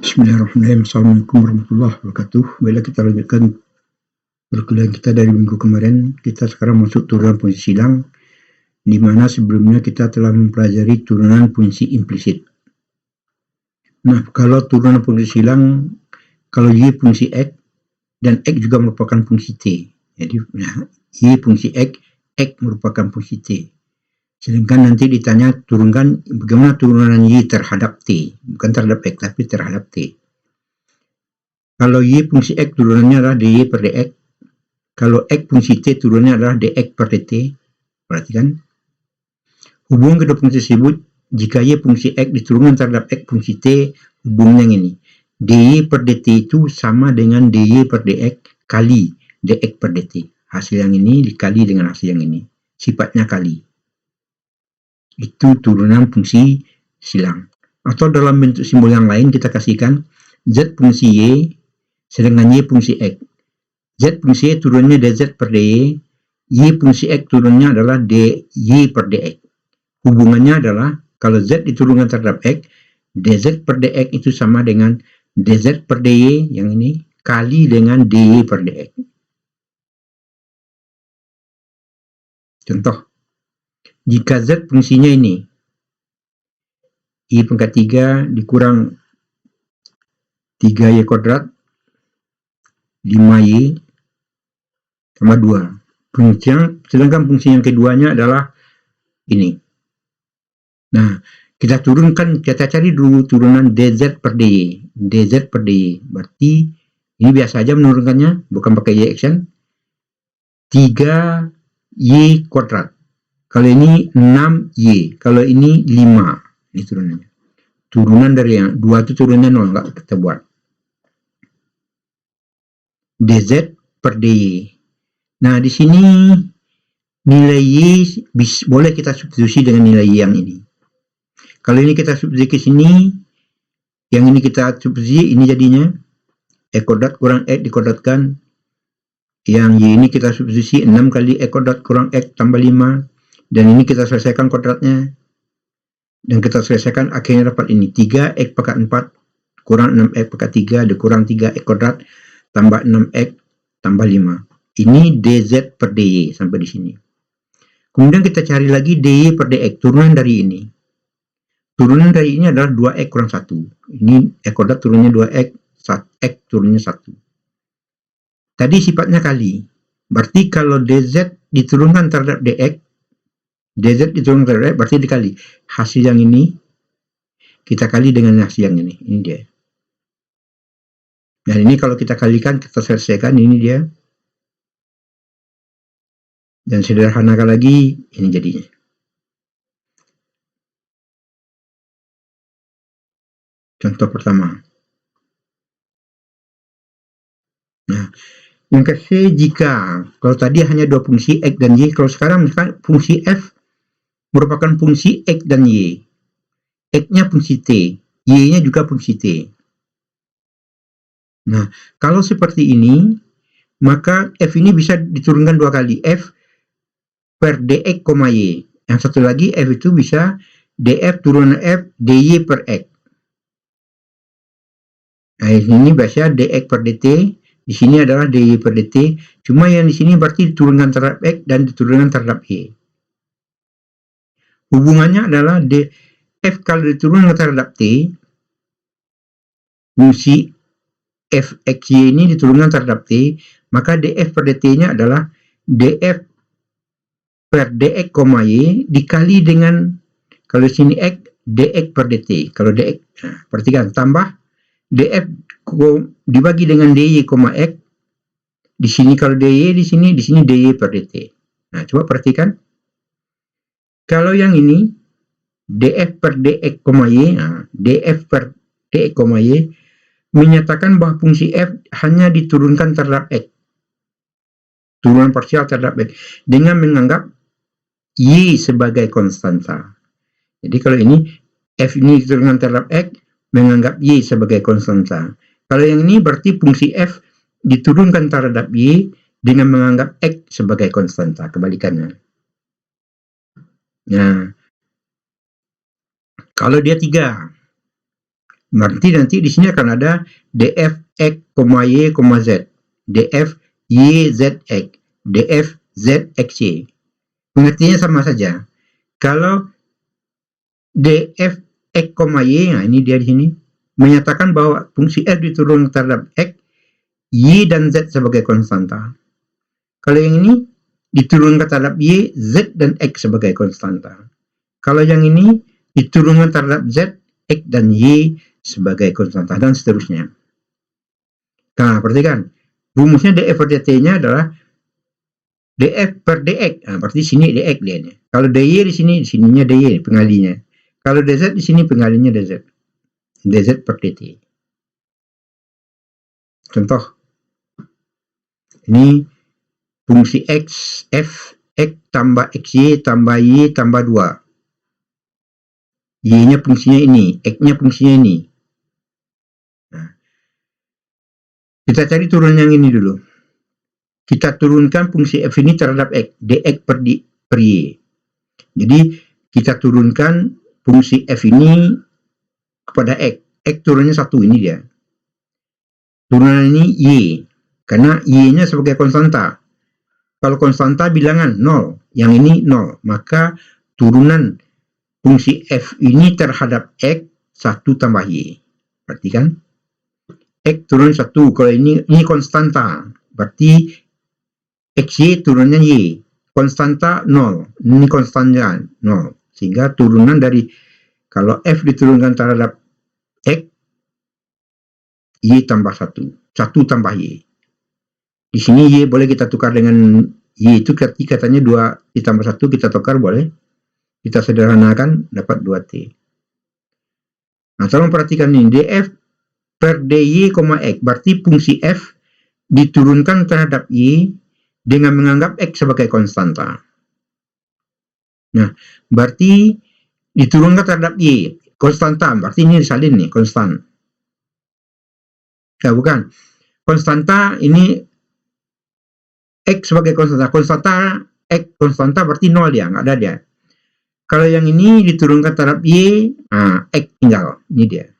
Bismillahirrahmanirrahim. Assalamualaikum warahmatullahi wabarakatuh. Baiklah, kita lanjutkan perkuliahan kita dari minggu kemarin. Kita sekarang masuk turunan fungsi silang, di mana sebelumnya kita telah mempelajari turunan fungsi implisit. Nah, kalau turunan fungsi silang, kalau Y fungsi X, dan X juga merupakan fungsi T. Jadi, Y fungsi X merupakan fungsi T. Sedangkan nanti ditanya turunkan bagaimana turunan Y terhadap T, bukan terhadap X, tapi terhadap T. Kalau Y fungsi X turunannya adalah dy per dx, kalau X fungsi T turunannya adalah dx per dt. Perhatikan, hubungan kedua fungsi tersebut, jika Y fungsi X diturunkan terhadap X fungsi T, hubungan yang ini, dy per dt itu sama dengan dy per dx kali dx per dt. Hasil yang ini dikali dengan hasil yang ini, sifatnya kali. Itu turunan fungsi silang. Atau dalam bentuk simbol yang lain kita kasihkan Z fungsi Y sedangkan Y fungsi X. Z fungsi Y turunnya dz per dy, Y fungsi X turunnya adalah dy per dx. Hubungannya adalah kalau Z diturunkan terhadap X, dz per dx itu sama dengan dz per dy yang ini kali dengan dy per dx. Contoh, jika Z fungsinya ini Y pangkat 3 dikurang 3Y kuadrat 5Y sama 2. Sedangkan fungsi yang keduanya adalah ini. Nah, kita turunkan, kita cari dulu turunan dz per dy. dz per dy. Berarti ini biasa aja menurunkannya, bukan pakai y action. 3y kuadrat. Kalau ini 6y, kalau ini 5. Ini turunannya. Turunan dari yang 2 itu turunnya 0, enggak kita buat. dz per dy. Nah, di sini nilai y boleh kita substitusi dengan nilai y yang ini. Kalau ini kita substitusi ke sini, yang ini kita substitusi, ini jadinya x kuadrat kurang x dikuadratkan. Yang y ini kita substitusi 6 kali x kuadrat kurang x tambah 5. Dan ini kita selesaikan kuadratnya. Dan kita selesaikan akhirnya dapat ini 3x pangkat 4 kurang 6x pangkat 3 dikurang 3x kuadrat tambah 6x tambah 5. Ini dz per dy sampai di sini. Kemudian kita cari lagi dy per dx, turunan dari ini. Turunan dari ini adalah 2x kurang 1. Ini x kuadrat turunnya 2x, x turunnya 1. Tadi sifatnya kali. Berarti kalau dz diturunkan terhadap dx, dz diturunkan terhadap dx berarti dikali. Hasil yang ini kita kali dengan hasil yang ini. Ini dia. Dan ini kalau kita kalikan, kita selesaikan, ini dia. Dan sederhanakan lagi, ini jadinya. Contoh pertama. Nah, yang ke-C jika, kalau tadi hanya dua fungsi X dan Y, kalau sekarang misalkan fungsi F merupakan fungsi X dan Y. X-nya fungsi T, Y-nya juga fungsi T. Nah, kalau seperti ini, maka F ini bisa diturunkan dua kali. F per dx, y. Yang satu lagi F itu bisa df turunan F dy per x. Nah, ini biasa dx per dt. Di sini adalah dy per dt. Cuma yang di sini berarti diturunkan terhadap x dan diturunkan terhadap y. Hubungannya adalah F kalau diturunkan terhadap T, fungsi fxy ini diturunkan terhadap T, maka df per dt-nya adalah df per dx, y dikali dengan, kalau di sini x, dx per dt. Kalau dx, nah, perhatikan, tambah df dibagi dengan dy, x. Di sini kalau dy, di sini dy per dt. Nah, coba perhatikan. Kalau yang ini, df per dx, y, nah, df per dx, y, menyatakan bahwa fungsi f hanya diturunkan terhadap x. Turunan parsial terhadap x. Dengan menganggap y sebagai konstanta. Jadi kalau ini, f ini diturunkan terhadap x, menganggap y sebagai konstanta. Kalau yang ini berarti fungsi f diturunkan terhadap y dengan menganggap x sebagai konstanta. Kebalikannya. Nah, kalau dia 3, Berarti nanti di sini akan ada df x, y, z, df y z x, df z x y. Pengertiannya sama saja. Kalau df x, y, nah ini dia di sini menyatakan bahwa fungsi f diturunkan terhadap x, y dan z sebagai konstanta. Kalau yang ini diturunkan terhadap y, z dan x sebagai konstanta. Kalau yang ini diturunkan terhadap z, x dan y sebagai konstanta dan seterusnya. Nah, perhatikan rumusnya df per dt-nya adalah df per dx. Nah, berarti sini dx dia. Kalau dy di sininya dy pengalinya. Kalau dz di sini pengalinya dz. dz per dt. Contoh. Ini fungsi x, f, x tambah xy tambah y tambah 2. Y-nya fungsinya ini, x-nya fungsinya ini. Nah, kita cari turun yang ini dulu. Kita turunkan fungsi f ini terhadap x, dx per y. Jadi, kita turunkan fungsi f ini kepada x. X turunnya 1, ini dia. Turunan ini y, karena y-nya sebagai konstanta. Kalau konstanta bilangan 0, yang ini 0. Maka turunan fungsi f ini terhadap x 1 tambah y. Berarti kan? X turun 1. Kalau ini konstanta. Berarti xy turunnya y. Konstanta 0. Ini konstanta 0. Sehingga turunan dari kalau f diturunkan terhadap x, y tambah 1. 1 tambah y. Di sini y boleh kita tukar dengan y itu katanya 2 ditambah 1 kita tukar boleh. Kita sederhanakan dapat 2t. Nah, tolong perhatikan ini df per dy, x. Berarti fungsi f diturunkan terhadap y dengan menganggap x sebagai konstanta. Nah, berarti diturunkan terhadap y konstanta. Berarti ini disalin nih, konstan. Nah, bukan. Konstanta ini x sebagai konstanta. Konstanta x konstanta berarti 0 dia, nggak ada dia. Kalau yang ini diturunkan terhadap y, x tinggal. Ini dia.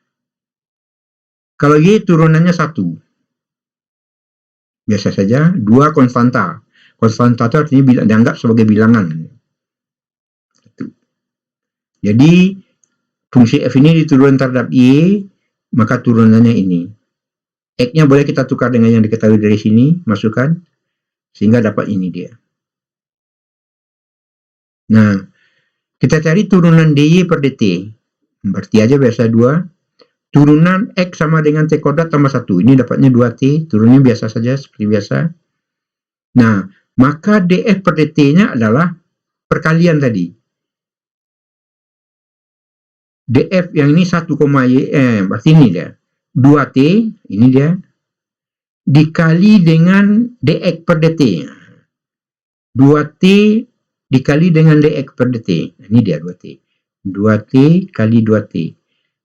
Kalau y turunannya 1. Biasa saja, 2 konstanta. Konstanta itu artinya dianggap sebagai bilangan. Jadi, fungsi f ini diturunkan terhadap y, maka turunannya ini. X-nya boleh kita tukar dengan yang diketahui dari sini, masukkan, sehingga dapat ini dia. Nah, kita cari turunan dy per dt. Berarti aja biasa 2. Turunan x sama dengan t kuadrat tambah 1. Ini dapatnya 2t. Turunnya biasa saja, seperti biasa. Nah, maka df per dt-nya adalah perkalian tadi. df yang ini 1, y, berarti ini dia. 2t, ini dia. Dikali dengan dx per dt. 2t dikali dengan dx per dt. Ini dia 2t. 2t kali 2t.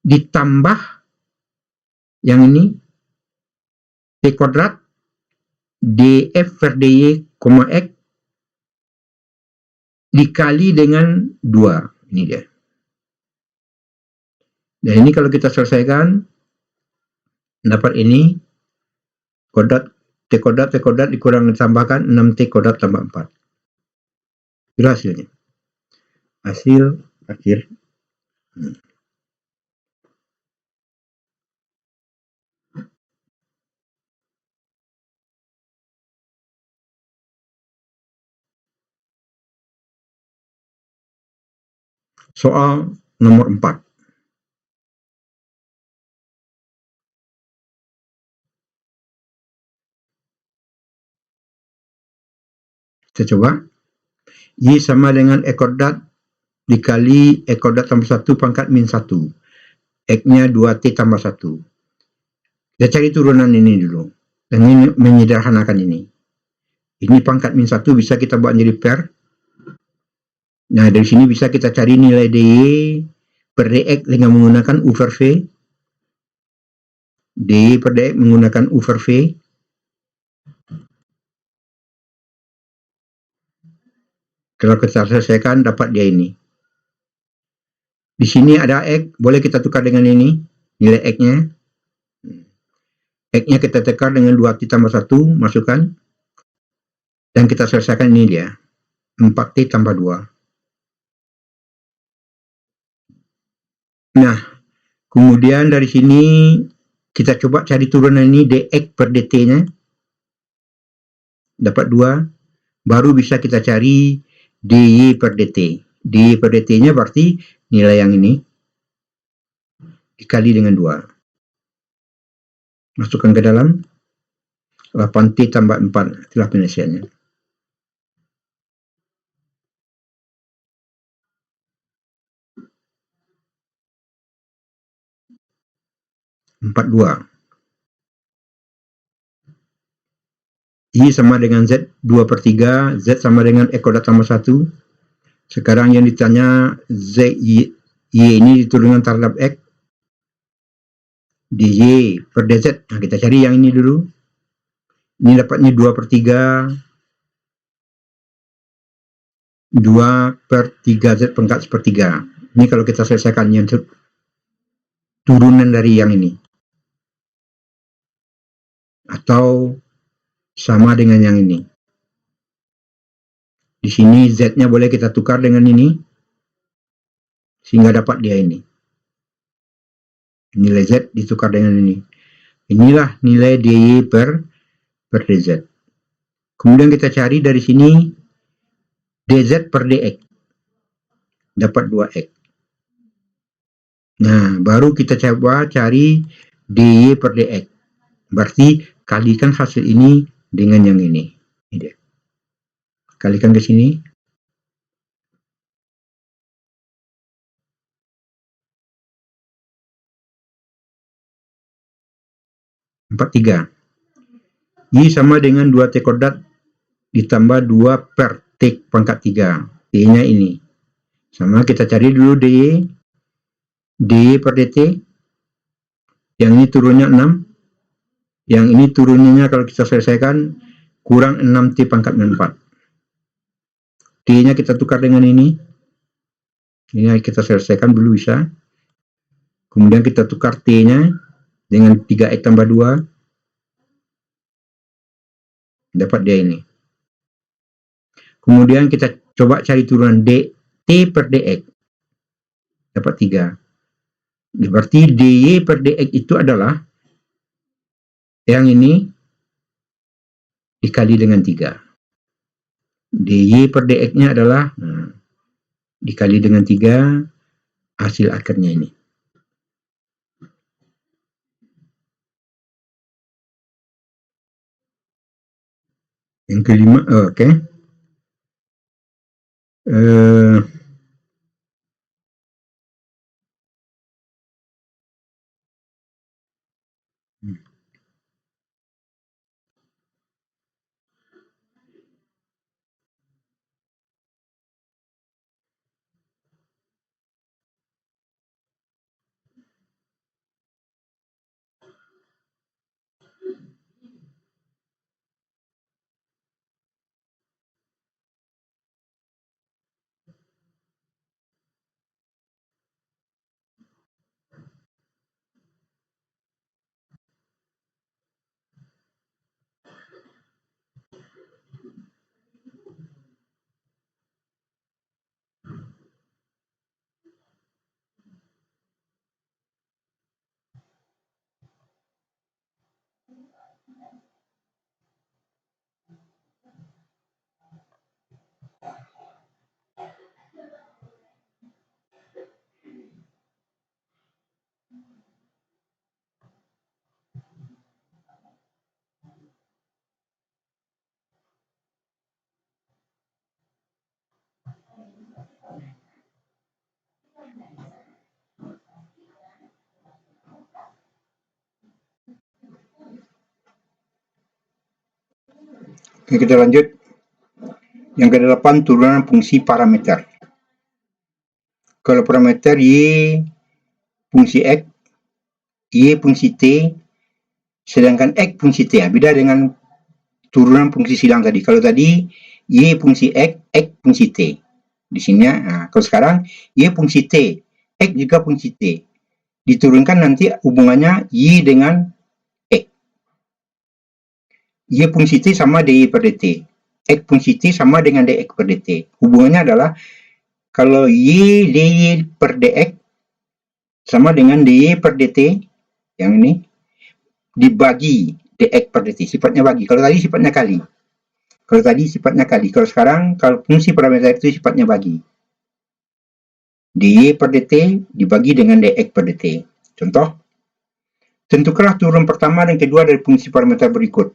Ditambah yang ini t kuadrat df per dy, x dikali dengan 2. Ini dia. Dan ini kalau kita selesaikan dapat ini kuadrat t kuadrat dikurang ditambahkan 6t kuadrat tambah 4. Itu hasilnya. Hasil akhir. Soal nomor 4. Kita coba. Y sama dengan e kuadrat dikali e kuadrat tambah 1 pangkat min 1. X-nya 2t tambah 1. Kita cari turunan ini dulu. Dan ini menyederhanakan ini. Ini pangkat min 1 bisa kita buat menjadi per. Nah, dari sini bisa kita cari nilai dy per dx dengan menggunakan u per v. dy per dx menggunakan u per v. Kalau kita selesaikan dapat dia ini. Di sini ada x, boleh kita tukar dengan ini. nilai X-nya. X-nya kita tekan dengan 2T tambah 1, masukkan. Dan kita selesaikan ini dia. 4T tambah 2. Nah, kemudian dari sini kita coba cari turunan ini dx per dt-nya. Dapat 2. Baru bisa kita cari dy per dt. Dy per dt-nya berarti nilai yang ini dikali dengan 2. Masukkan ke dalam. 8T tambah 4. Itulah penyelesaiannya. 42. I sama dengan Z 2 per 3. Z sama dengan X kuadrat tambah 1. Sekarang yang ditanya Z, Y ini diturunkan terhadap X. dy per dz. Nah, kita cari yang ini dulu. Ini dapatnya 2 per 3. 2 per 3 Z pangkat sepertiga. Ini kalau kita selesaikan yang turunan dari yang ini. Atau sama dengan yang ini. Di sini Z-nya boleh kita tukar dengan ini. Sehingga dapat dia ini. Nilai Z ditukar dengan ini. Inilah nilai dy per dz. Kemudian kita cari dari sini dz per dx. Dapat 2x. Nah, baru kita coba cari dy per dx. Berarti kalikan hasil ini dengan yang ini. Ini dia. Kalikan ke sini. Empat tiga. Y sama dengan 2T kuadrat ditambah 2 per T pangkat 3. T-nya ini. Sama kita cari dulu dy. dy per dt. Yang ini turunnya 6. Yang ini turunnya kalau kita selesaikan kurang 6T pangkat 4. T-nya kita tukar dengan ini. Ini kita selesaikan dulu bisa. Kemudian kita tukar T-nya dengan 3x tambah 2. Dapat dia ini. Kemudian kita coba cari turunan dt per dx. Dapat 3. Berarti dy per dx itu adalah yang ini dikali dengan 3. dy per dx-nya adalah dikali dengan 3, hasil akarnya ini. Yang kelima, oke. Oke, kita lanjut. Yang ke-8, turunan fungsi parameter. Kalau parameter Y fungsi X, Y fungsi T, sedangkan X fungsi T. Beda dengan turunan fungsi silang tadi. Kalau tadi Y fungsi X fungsi T. Di sini, kalau sekarang Y fungsi T, X juga fungsi T. diturunkan nanti hubungannya Y dengan X. Y fungsi T sama dy per dt. X fungsi T sama dengan dx per dt. Hubungannya adalah kalau Y dy per dx sama dengan dy per dt, yang ini, dibagi dx per dt. Sifatnya bagi. Kalau tadi sifatnya kali. Kalau sekarang, kalau fungsi parameter itu sifatnya bagi. dy per dt dibagi dengan dx per dt. Contoh, tentukanlah turun pertama dan kedua dari fungsi parameter berikut.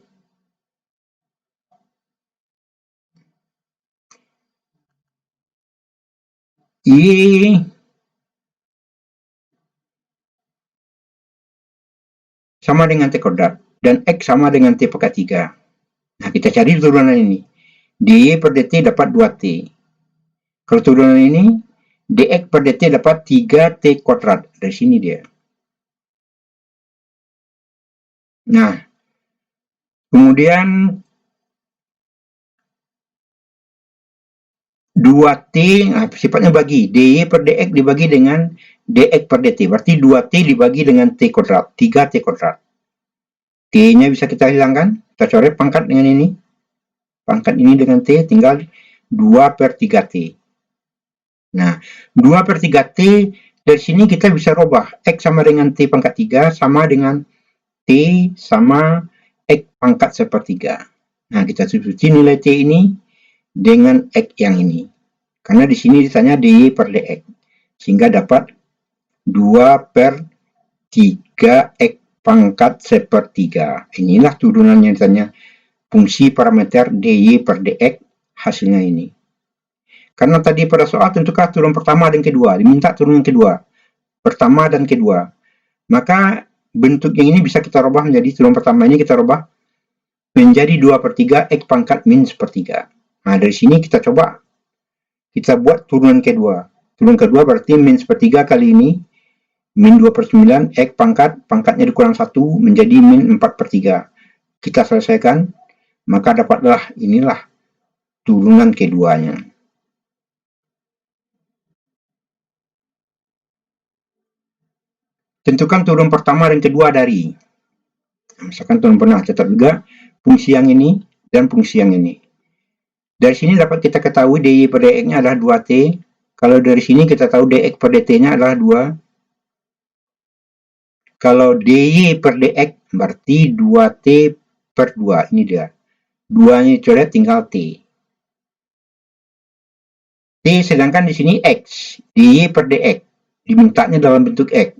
Y sama dengan T kuadrat dan X sama dengan T pangkat 3. Nah, kita cari turunan ini. dy per dt dapat 2T. Kalau turunan ini, dx per dt dapat 3T kuadrat. Dari sini dia. Nah, kemudian 2T, sifatnya bagi. dy per dx dibagi dengan dx per dt. Berarti 2T dibagi dengan T kuadrat. 3T kuadrat. T-nya bisa kita hilangkan. Kita coret pangkat dengan ini. Pangkat ini dengan T tinggal 2 per 3T. Nah, 2 per 3T dari sini kita bisa rubah. X sama dengan T pangkat 3 sama dengan T sama X pangkat sepertiga. Nah, kita substitusi nilai T ini dengan X yang ini. Karena di sini ditanya dy per dx. Sehingga dapat 2 per 3x pangkat sepertiga. Inilah turunannya ditanya fungsi parameter dy per dx, hasilnya ini. Karena tadi pada soal tentukan turun pertama dan kedua. Diminta turun kedua. Pertama dan kedua. Maka bentuk yang ini bisa kita rubah menjadi turun pertama ini kita rubah menjadi 2 per 3 X pangkat min sepertiga. Nah, dari sini kita coba kita buat turunan kedua. Turunan kedua berarti min sepertiga kali ini min 2 per 9 X pangkatnya dikurang 1 menjadi min 4 per 3. Kita selesaikan, maka dapatlah inilah turunan keduanya. Tentukan turun pertama dan kedua dari. Misalkan turun pernah catat juga fungsi yang ini dan fungsi yang ini. Dari sini dapat kita ketahui dy per dx-nya adalah 2t. Kalau dari sini kita tahu dx per dt-nya adalah 2. Kalau dy per dx berarti 2t per 2. Ini dia. 2-nya coret tinggal t. T sedangkan di sini x. dy per dx. Dimintanya dalam bentuk x.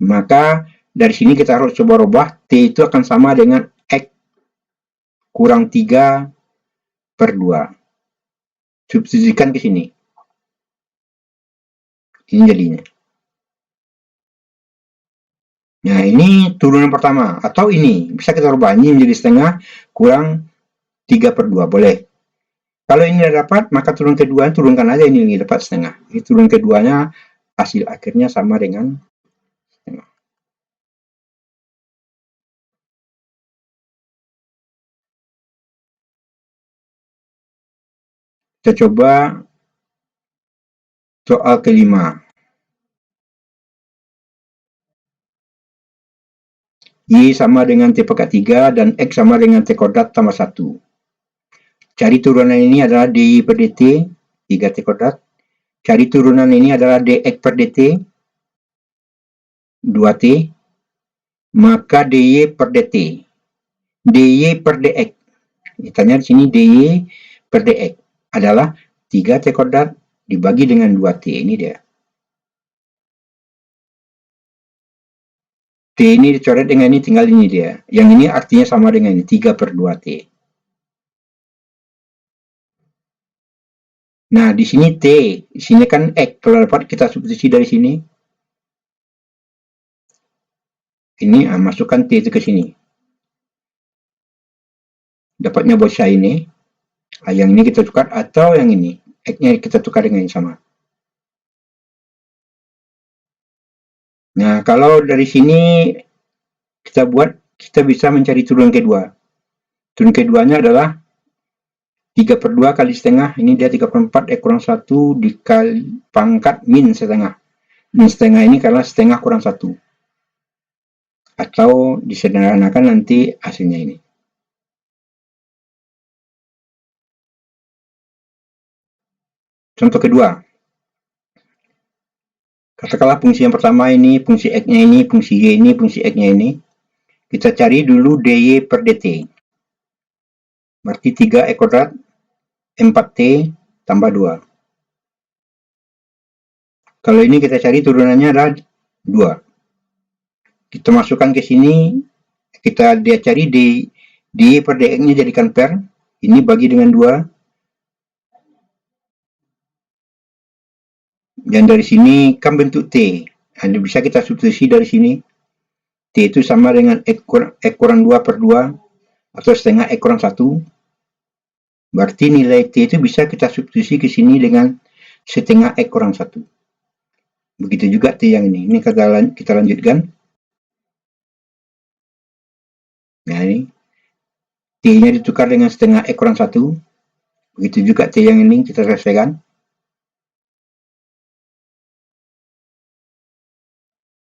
Maka dari sini kita harus coba rubah. T itu akan sama dengan x kurang 3 per 2. Substitusikan ke sini. Ini jadinya. Nah, ini turunan pertama. Atau ini. Bisa kita rubah. Ini menjadi setengah kurang 3 per 2. Boleh. Kalau ini sudah dapat, maka turun kedua turunkan aja ini dapat setengah. Ini turun keduanya hasil akhirnya sama dengan setengah. Kita coba soal kelima. Y sama dengan T pangkat 3 dan X sama dengan T kuadrat tambah 1. Cari turunan ini adalah dy per dt, 3T kuadrat. Cari turunan ini adalah dx per dt, 2T. Maka dy per dt. dy per dx. Ditanya di sini dy per dx adalah 3T kuadrat dibagi dengan 2T. Ini dia. T ini dicoret dengan ini, tinggal ini dia. Yang ini artinya sama dengan ini, 3 per 2T. Nah, di sini T, di sini kan X. Kalau dapat kita substitusi dari sini. Ini, masukkan T itu ke sini. Dapatnya bocah ini. Yang ini kita tukar, atau yang ini. X-nya kita tukar dengan yang sama. Nah, kalau dari sini kita buat, kita bisa mencari turunan kedua. Turunan keduanya adalah 3 per 2 kali setengah. Ini dia 3 per 4 kurang 1 dikali pangkat min setengah. Ini setengah ini karena setengah kurang 1. Atau disederhanakan nanti hasilnya ini. Contoh kedua. Katakanlah fungsi yang pertama ini, fungsi X-nya ini, fungsi Y ini, fungsi X-nya ini. Kita cari dulu dy per dt. Berarti 3x kuadrat 4t tambah 2. Kalau ini kita cari turunannya adalah 2. Kita masukkan ke sini, dia cari dy per dx-nya jadikan per. Ini bagi dengan 2. Dan dari sini kan bentuk T. Nah, bisa kita substitusi dari sini. T itu sama dengan X kurang 2 per 2 atau setengah X kurang 1. Berarti nilai T itu bisa kita substitusi ke sini dengan setengah X kurang 1. Begitu juga T yang ini. Ini kita lanjutkan. Nah ini. T-nya ditukar dengan setengah X kurang 1. Begitu juga T yang ini kita selesaikan.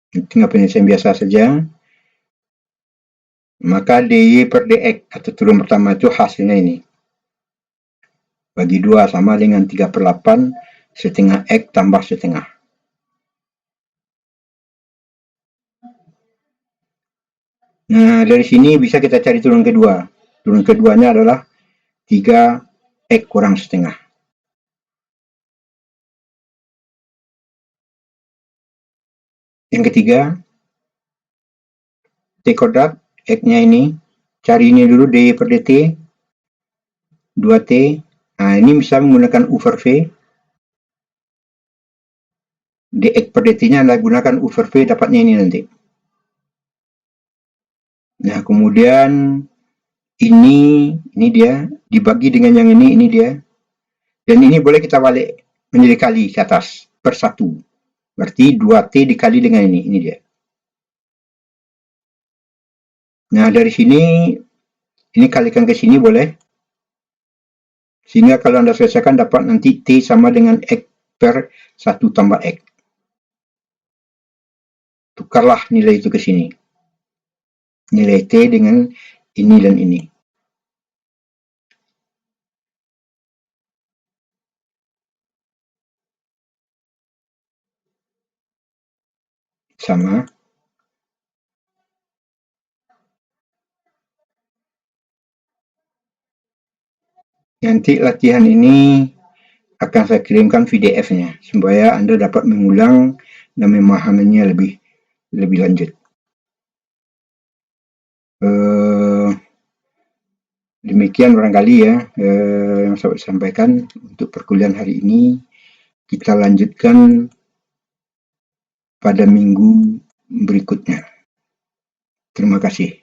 Tinggal penyelesaian biasa saja. Maka dy per dx atau turun pertama itu hasilnya ini. Bagi 2 sama dengan 3 per 8 setengah X tambah setengah. Nah, dari sini bisa kita cari turun kedua. Turun keduanya adalah 3x kurang setengah. Yang ketiga, t kuadrat, x-nya ini. Cari ini dulu dy per dt. 2t. Nah, ini bisa menggunakan u per v. Dx per dt-nya adalah gunakan u per v, dapatnya ini nanti. Nah, kemudian ini dia dibagi dengan yang ini dia. Dan ini boleh kita balik menjadi kali ke atas per 1. Berarti 2t dikali dengan ini dia. Nah, dari sini ini kalikan ke sini boleh. Sehingga kalau Anda selesaikan dapat nanti t sama dengan x per 1 tambah x. Tukarlah nilai itu ke sini. Nilai t dengan ini dan ini. Sama. Nanti latihan ini akan saya kirimkan PDF-nya supaya Anda dapat mengulang dan memahaminya lebih lanjut. Demikian barangkali ya yang saya sampaikan untuk perkuliahan hari ini. Kita lanjutkan pada minggu berikutnya. Terima kasih.